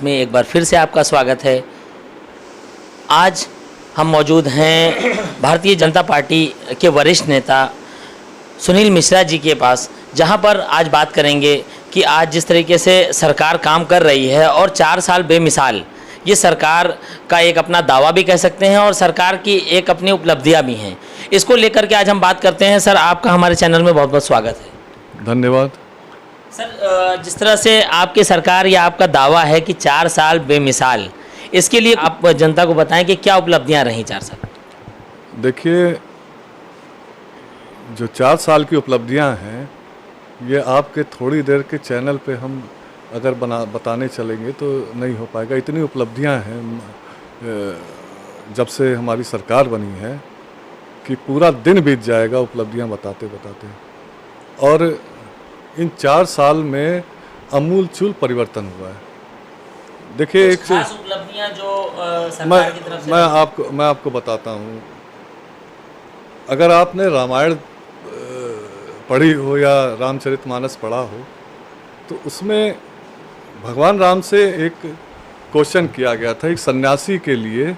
Times में एक बार फिर से आपका स्वागत है। आज हम मौजूद हैं भारतीय जनता पार्टी के वरिष्ठ नेता सुनील मिश्रा जी के पास, जहां पर आज बात करेंगे कि आज जिस तरीके से सरकार काम कर रही है और 4 साल बेमिसाल, ये सरकार का एक अपना दावा भी कह सकते हैं और सरकार की एक अपनी उपलब्धियां भी हैं। इसको लेकर के आज हम बात करते हैं। सर, आपका हमारे चैनल में बहुत बहुत स्वागत है। धन्यवाद। सर, जिस तरह से आपकी सरकार या आपका दावा है कि 4 साल बेमिसाल, इसके लिए आप जनता को बताएं कि क्या उपलब्धियां रहीं 4 साल। देखिए, जो 4 साल की उपलब्धियां हैं, ये आपके थोड़ी देर के चैनल पे हम अगर बताने चलेंगे तो नहीं हो पाएगा। इतनी उपलब्धियां हैं जब से हमारी सरकार बनी है कि पूरा दिन बीत जाएगा उपलब्धियां बताते बताते। और इन 4 साल में अमूलचूल परिवर्तन हुआ है। देखिए, एक खास उपलब्धियां जो सरकार की तरफ से मैं आपको बताता हूँ। अगर आपने रामायण पढ़ी हो या रामचरितमानस पढ़ा हो तो उसमें भगवान राम से एक क्वेश्चन किया गया था, एक सन्यासी के लिए,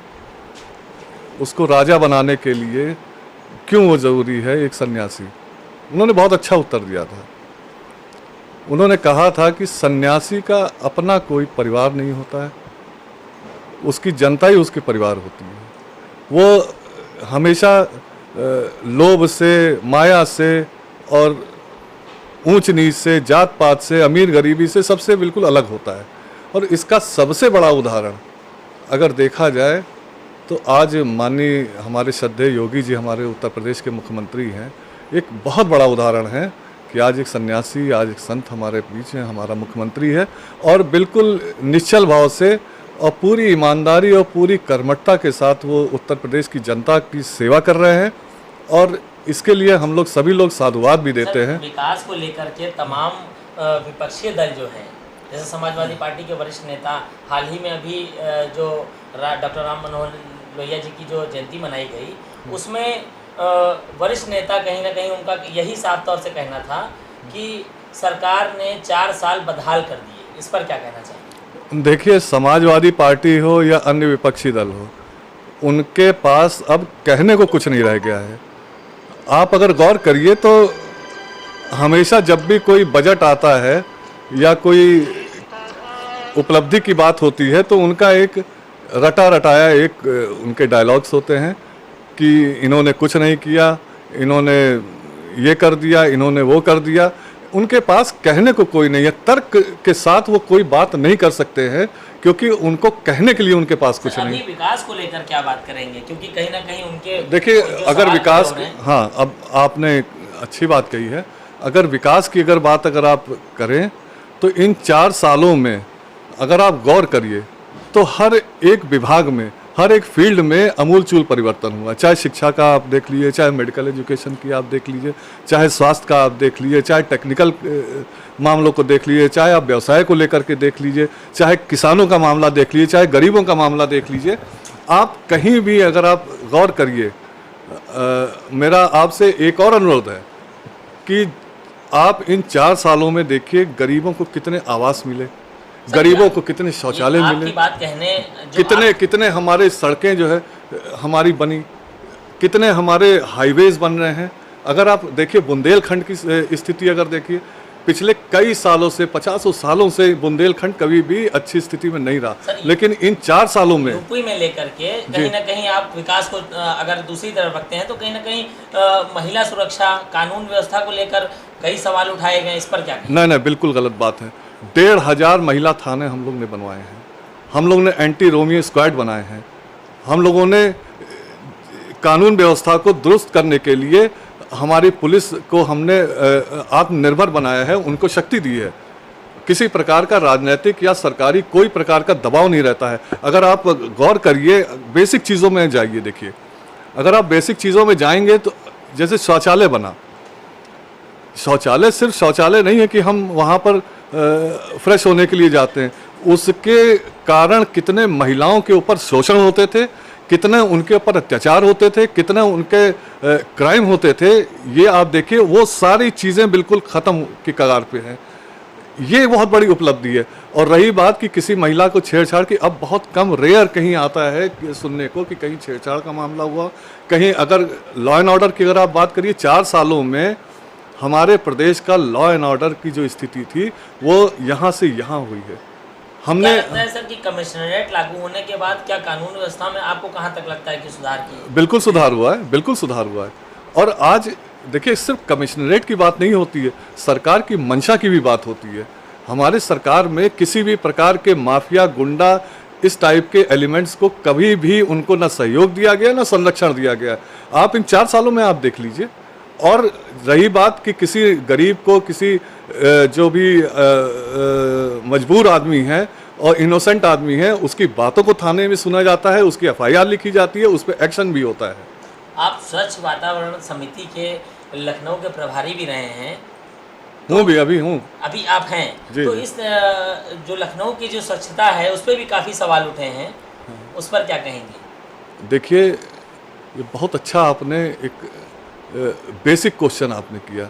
उसको राजा बनाने के लिए क्यों वो ज़रूरी है एक सन्यासी। उन्होंने बहुत अच्छा उत्तर दिया था। उन्होंने कहा था कि सन्यासी का अपना कोई परिवार नहीं होता है, उसकी जनता ही उसके परिवार होती है। वो हमेशा लोभ से, माया से और ऊंच नीच से, जात पात से, अमीर गरीबी से सबसे बिल्कुल अलग होता है। और इसका सबसे बड़ा उदाहरण अगर देखा जाए तो आज माननीय हमारे श्रद्धेय योगी जी हमारे उत्तर प्रदेश के मुख्यमंत्री हैं। एक बहुत बड़ा उदाहरण है कि आज एक सन्यासी, आज एक संत हमारे बीच में हमारा मुख्यमंत्री है और बिल्कुल निश्चल भाव से और पूरी ईमानदारी और पूरी कर्मठता के साथ वो उत्तर प्रदेश की जनता की सेवा कर रहे हैं। और इसके लिए हम लोग सभी लोग साधुवाद भी देते हैं। विकास को लेकर के तमाम विपक्षी दल जो हैं, जैसे समाजवादी पार्टी के वरिष्ठ नेता, हाल ही में अभी जो डॉक्टर राम मनोहर लोहिया जी की जो जयंती मनाई गई, उसमें वरिष्ठ नेता कहीं ना कहीं उनका यही साफ तौर से कहना था कि सरकार ने 4 साल बदहाल कर दिए। इस पर क्या कहना चाहिए? देखिए, समाजवादी पार्टी हो या अन्य विपक्षी दल हो, उनके पास अब कहने को कुछ नहीं रह गया है। आप अगर गौर करिए तो हमेशा जब भी कोई बजट आता है या कोई उपलब्धि की बात होती है तो उनका एक रटा रटाया एक उनके डायलॉग्स होते हैं कि इन्होंने कुछ नहीं किया, इन्होंने ये कर दिया, इन्होंने वो कर दिया। उनके पास कहने को कोई नहीं है। तर्क के साथ वो कोई बात नहीं कर सकते हैं क्योंकि उनको कहने के लिए उनके पास कुछ नहीं। अभी विकास को लेकर क्या बात करेंगे, क्योंकि कहीं ना कहीं उनके देखिए, अगर विकास, हाँ, अब आपने अच्छी बात कही है। अगर विकास की अगर बात अगर आप करें तो इन 4 सालों में अगर आप गौर करिए तो हर एक विभाग में, हर एक फील्ड में अमूलचूल परिवर्तन हुआ। चाहे शिक्षा का आप देख लीजिए, चाहे मेडिकल एजुकेशन की आप देख लीजिए, चाहे स्वास्थ्य का आप देख लीजिए, चाहे टेक्निकल मामलों को देख लीजिए, चाहे आप व्यवसाय को लेकर के देख लीजिए, चाहे किसानों का मामला देख लीजिए, चाहे गरीबों का मामला देख लीजिए। आप कहीं भी अगर आप गौर करिए, मेरा आपसे एक और अनुरोध है कि आप इन 4 सालों में देखिए गरीबों को कितने आवास मिले, गरीबों को कितने शौचालय मिले, बात कहने कितने हमारे सड़कें जो है हमारी बनी, कितने हमारे हाईवेज बन रहे हैं। अगर आप देखिए बुंदेलखंड की स्थिति अगर देखिए, पिछले कई सालों से, 50 सालों से बुंदेलखंड कभी भी अच्छी स्थिति में नहीं रहा, लेकिन इन 4 सालों में यूपी में लेकर के कहीं ना कहीं आप विकास को अगर दूसरी तरफ रखते हैं तो कहीं ना कहीं महिला सुरक्षा, कानून व्यवस्था को लेकर कई सवाल उठाए गए। इस पर क्या? नहीं, बिल्कुल गलत बात है। 1500 महिला थाने हम लोग ने बनवाए हैं, हम लोग ने एंटी रोमियो स्क्वाड बनाए हैं, हम लोगों ने कानून व्यवस्था को दुरुस्त करने के लिए हमारी पुलिस को हमने आत्मनिर्भर बनाया है, उनको शक्ति दी है। किसी प्रकार का राजनीतिक या सरकारी कोई प्रकार का दबाव नहीं रहता है। अगर आप गौर करिए, बेसिक चीज़ों में जाइए, देखिए, अगर आप बेसिक चीज़ों में जाएंगे तो जैसे शौचालय बना, शौचालय सिर्फ शौचालय नहीं है कि हम वहाँ पर फ्रेश होने के लिए जाते हैं, उसके कारण कितने महिलाओं के ऊपर शोषण होते थे, कितने उनके ऊपर अत्याचार होते थे, कितने उनके क्राइम होते थे। ये आप देखिए, वो सारी चीज़ें बिल्कुल ख़त्म की कगार पे हैं। ये बहुत बड़ी उपलब्धि है। और रही बात कि किसी महिला को छेड़छाड़ की, अब बहुत कम रेयर कहीं आता है कि सुनने को कि कहीं छेड़छाड़ का मामला हुआ, कहीं अगर लॉ एंड ऑर्डर की अगर आप बात करिए, 4 सालों में हमारे प्रदेश का लॉ एंड ऑर्डर की जो स्थिति थी वो यहाँ से यहाँ हुई है। हमने क्या लगता है सर कि कमिश्नरेट लागू होने के बाद क्या कानून व्यवस्था में आपको कहाँ तक लगता है कि सुधार की? बिल्कुल सुधार हुआ है, बिल्कुल सुधार हुआ है। और आज देखिए, सिर्फ कमिश्नरेट की बात नहीं होती है, सरकार की मंशा की भी बात होती है। हमारे सरकार में किसी भी प्रकार के माफिया, गुंडा, इस टाइप के एलिमेंट्स को कभी भी उनको ना सहयोग दिया गया, ना संरक्षण दिया गया। आप इन 4 सालों में आप देख लीजिए। और रही बात कि किसी गरीब को, किसी जो भी मजबूर आदमी है और इनोसेंट आदमी है, उसकी बातों को थाने में सुना जाता है, उसकी FIR लिखी जाती है, उस पर एक्शन भी होता है। आप स्वच्छ वातावरण समिति के लखनऊ के प्रभारी भी रहे हैं। हूँ भी, अभी हूँ। अभी आप हैं जी, तो जी। इस जो लखनऊ की जो स्वच्छता है उस पर भी काफ़ी सवाल उठे हैं, उस पर क्या कहेंगे? देखिए, ये बहुत अच्छा आपने एक बेसिक क्वेश्चन आपने किया।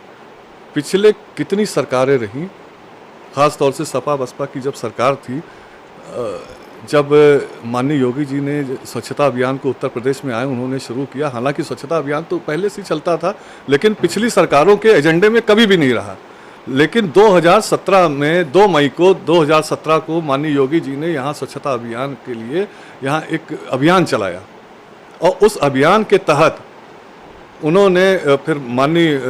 पिछले कितनी सरकारें रहीं, ख़ास तौर से सपा बसपा की जब सरकार थी, जब माननीय योगी जी ने स्वच्छता अभियान को उत्तर प्रदेश में आए, उन्होंने शुरू किया। हालांकि स्वच्छता अभियान तो पहले से ही चलता था, लेकिन पिछली सरकारों के एजेंडे में कभी भी नहीं रहा। लेकिन 2017 में 2 मई को 2017 को माननीय योगी जी ने यहाँ स्वच्छता अभियान के लिए यहाँ एक अभियान चलाया। और उस अभियान के तहत उन्होंने फिर माननीय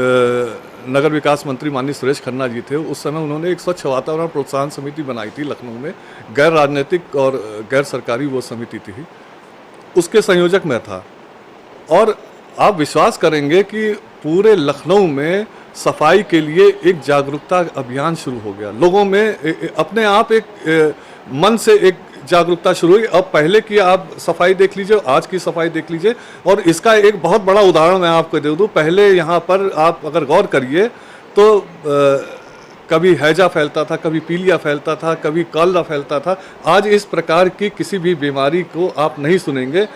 नगर विकास मंत्री माननीय सुरेश खन्ना जी थे, उस समय उन्होंने एक स्वच्छ वातावरण प्रोत्साहन समिति बनाई थी लखनऊ में। गैर राजनीतिक और गैर सरकारी वो समिति थी, उसके संयोजक मैं था। और आप विश्वास करेंगे कि पूरे लखनऊ में सफाई के लिए एक जागरूकता अभियान शुरू हो गया। लोगों में अपने आप एक मन से एक जागरूकता शुरू हुई। अब पहले की आप सफाई देख लीजिए, आज की सफाई देख लीजिए। और इसका एक बहुत बड़ा उदाहरण मैं आपको दे दूं। पहले यहाँ पर आप अगर गौर करिए तो कभी हैजा फैलता था, कभी पीलिया फैलता था, कभी कॉलरा फैलता था। आज इस प्रकार की किसी भी बीमारी को आप नहीं सुनेंगे।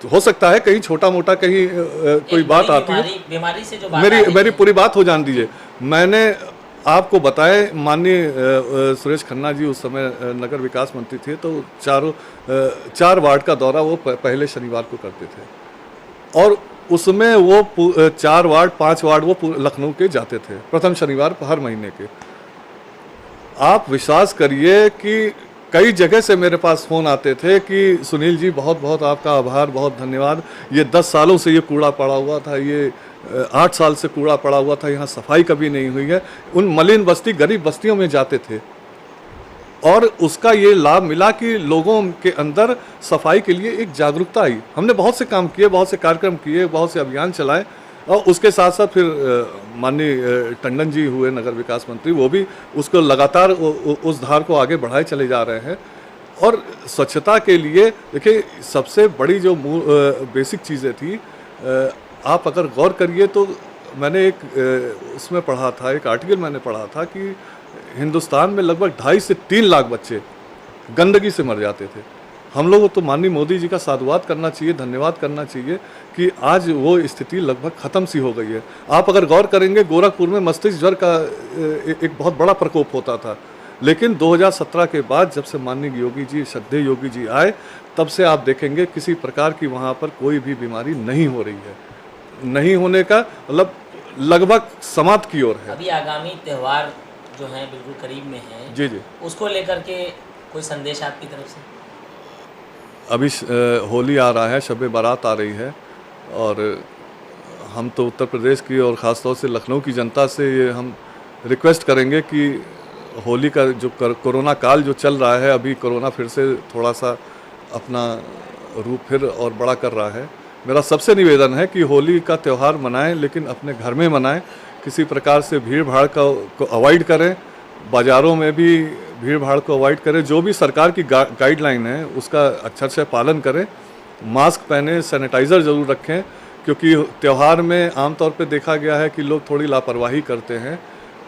तो हो सकता है कहीं छोटा मोटा कहीं कोई बात आती है, बीमारी से जो बात मेरी पूरी बात हो जान दीजिए। मैंने आपको बताएं, माननीय सुरेश खन्ना जी उस समय नगर विकास मंत्री थे, तो 4 वार्ड का दौरा वो पहले शनिवार को करते थे। और उसमें वो 4 वार्ड 5 वार्ड वो लखनऊ के जाते थे, प्रथम शनिवार हर महीने के। आप विश्वास करिए कि कई जगह से मेरे पास फ़ोन आते थे कि सुनील जी, बहुत बहुत आपका आभार, बहुत धन्यवाद। ये 10 सालों से ये कूड़ा पड़ा हुआ था, ये 8 साल से कूड़ा पड़ा हुआ था, यहाँ सफाई कभी नहीं हुई है। उन मलिन बस्ती, गरीब बस्तियों में जाते थे और उसका ये लाभ मिला कि लोगों के अंदर सफाई के लिए एक जागरूकता आई। हमने बहुत से काम किए, बहुत से कार्यक्रम किए, बहुत से अभियान चलाए। और उसके साथ साथ फिर माननीय टंडन जी हुए नगर विकास मंत्री, वो भी उसको लगातार उस धार को आगे बढ़ाए चले जा रहे हैं। और स्वच्छता के लिए देखिए, सबसे बड़ी जो बेसिक चीज़ें थी, आप अगर गौर करिए तो मैंने एक उसमें पढ़ा था, एक आर्टिकल मैंने पढ़ा था कि हिंदुस्तान में लगभग 2.5 से 3 लाख बच्चे गंदगी से मर जाते थे। हम लोगों को माननीय मोदी जी का साधुवाद करना चाहिए, धन्यवाद करना चाहिए कि आज वो स्थिति लगभग ख़त्म सी हो गई है। आप अगर गौर करेंगे, गोरखपुर में मस्तिष्क ज्वर का एक बहुत बड़ा प्रकोप होता था, लेकिन 2017 के बाद जब से माननीय योगी जी, श्रद्धेय योगी जी आए, तब से आप देखेंगे किसी प्रकार की वहाँ पर कोई भी बीमारी नहीं हो रही है। नहीं होने का मतलब लगभग समाप्त की ओर है। अभी आगामी त्यौहार जो हैं बिल्कुल करीब में हैं, जी जी, उसको लेकर के कोई संदेश आपकी तरफ से? अभी होली आ रहा है, शब बारात आ रही है, और हम तो उत्तर प्रदेश की और ख़ास तौर से लखनऊ की जनता से ये हम रिक्वेस्ट करेंगे कि होली का जो कोरोना काल जो चल रहा है, अभी कोरोना फिर से थोड़ा सा अपना रूप फिर और बड़ा कर रहा है। मेरा सबसे निवेदन है कि होली का त्यौहार मनाएं, लेकिन अपने घर में मनाएं। किसी प्रकार से भीड़ भाड़ को अवॉइड करें, बाज़ारों में भी भीड़ भाड़ को अवॉइड करें। जो भी सरकार की गाइडलाइन है उसका अच्छे से पालन करें। मास्क पहने, सैनिटाइज़र ज़रूर रखें, क्योंकि त्यौहार में आमतौर पे देखा गया है कि लोग थोड़ी लापरवाही करते हैं,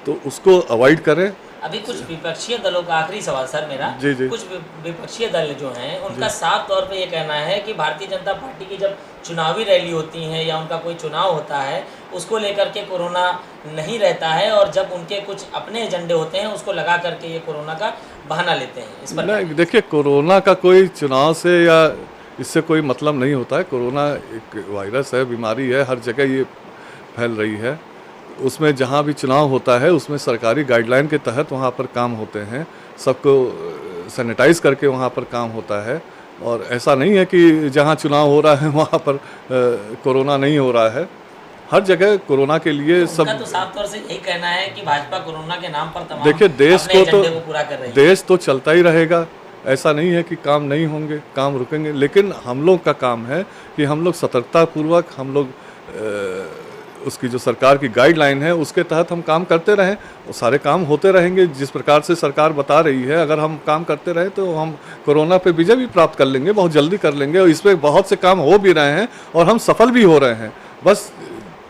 तो उसको अवॉइड करें। अभी कुछ विपक्षीय दलों का आखिरी सवाल सर मेरा, जी, जी। कुछ विपक्षीय दल जो हैं उनका साफ तौर पे ये कहना है कि भारतीय जनता पार्टी की जब चुनावी रैली होती है या उनका कोई चुनाव होता है उसको लेकर के कोरोना नहीं रहता है, और जब उनके कुछ अपने एजेंडे होते हैं उसको लगा करके ये कोरोना का बहाना लेते हैं। इस पर नहीं, देखिए, कोरोना का कोई चुनाव से या इससे कोई मतलब नहीं होता है। कोरोना एक वायरस है, बीमारी है, हर जगह ये फैल रही है। उसमें जहाँ भी चुनाव होता है उसमें सरकारी गाइडलाइन के तहत वहाँ पर काम होते हैं, सबको सैनिटाइज करके वहाँ पर काम होता है। और ऐसा नहीं है कि जहाँ चुनाव हो रहा है वहाँ पर कोरोना नहीं हो रहा है। हर जगह कोरोना के लिए सब। उनका तो साफ तौर से यही कहना है कि भाजपा कोरोना के नाम पर तमाम देखिए, देश अपने को तो एजेंडे पूरा कर रही है। देश तो चलता ही रहेगा, ऐसा नहीं है कि काम नहीं होंगे, काम रुकेंगे। लेकिन हम लोग का काम है कि हम लोग सतर्कतापूर्वक, हम लोग उसकी जो सरकार की गाइडलाइन है उसके तहत हम काम करते रहें। वो सारे काम होते रहेंगे जिस प्रकार से सरकार बता रही है। अगर हम काम करते रहे तो हम कोरोना पे विजय भी प्राप्त कर लेंगे, बहुत जल्दी कर लेंगे। और इसमें बहुत से काम हो भी रहे हैं और हम सफल भी हो रहे हैं। बस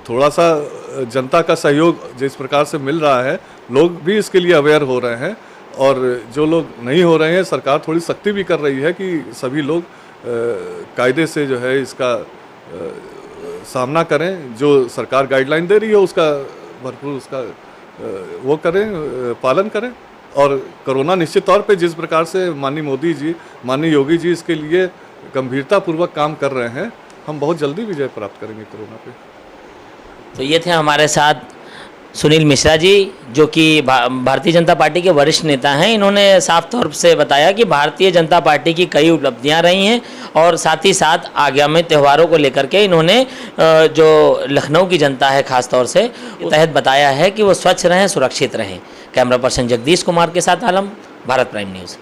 थोड़ा सा जनता का सहयोग जिस प्रकार से मिल रहा है, लोग भी इसके लिए अवेयर हो रहे हैं। और जो लोग नहीं हो रहे हैं, सरकार थोड़ी सख्ती भी कर रही है कि सभी लोग कायदे से जो है इसका सामना करें। जो सरकार गाइडलाइन दे रही है उसका भरपूर उसका वो करें, पालन करें। और कोरोना निश्चित तौर पे जिस प्रकार से माननीय मोदी जी, माननीय योगी जी इसके लिए गंभीरतापूर्वक काम कर रहे हैं, हम बहुत जल्दी विजय प्राप्त करेंगे कोरोना पे। तो ये थे हमारे साथ सुनील मिश्रा जी, जो कि भारतीय जनता पार्टी के वरिष्ठ नेता हैं। इन्होंने साफ तौर से बताया कि भारतीय जनता पार्टी की कई उपलब्धियां रही हैं और साथ ही साथ आगामी त्योहारों को लेकर के इन्होंने जो लखनऊ की जनता है खास तौर से तहत बताया है कि वो स्वच्छ रहें, सुरक्षित रहें। कैमरा पर्सन जगदीश कुमार के साथ आलम, भारत प्राइम न्यूज़।